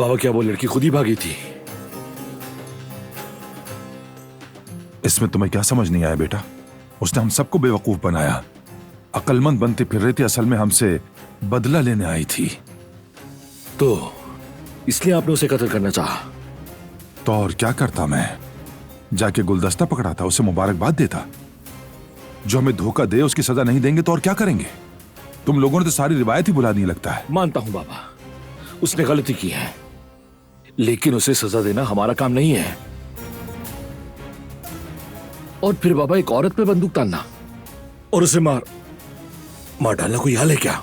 बाबा क्या वो लड़की खुद ही भागी थी? इसमें तुम्हें क्या समझ नहीं आया बेटा? उसने हम सबको बेवकूफ बनाया। अक्लमंद बनती फिर रही थी, असल में हमसे बदला लेने आई थी। तो इसलिए आपने उसे कत्ल करना चाहा? तो और क्या करता मैं? जाके गुलदस्ता पकड़ाता, उसे मुबारकबाद देता। जो हमें धोखा दे उसकी सजा नहीं देंगे तो और क्या करेंगे? तुम लोगों ने तो सारी रिवायत ही भुला दी लगता है। मानता हूं बाबा, उसने गलती की है, लेकिन उसे सजा देना हमारा काम नहीं है। और फिर बाबा, एक औरत पे बंदूक तानना और उसे मार डालना कोई हाल है क्या?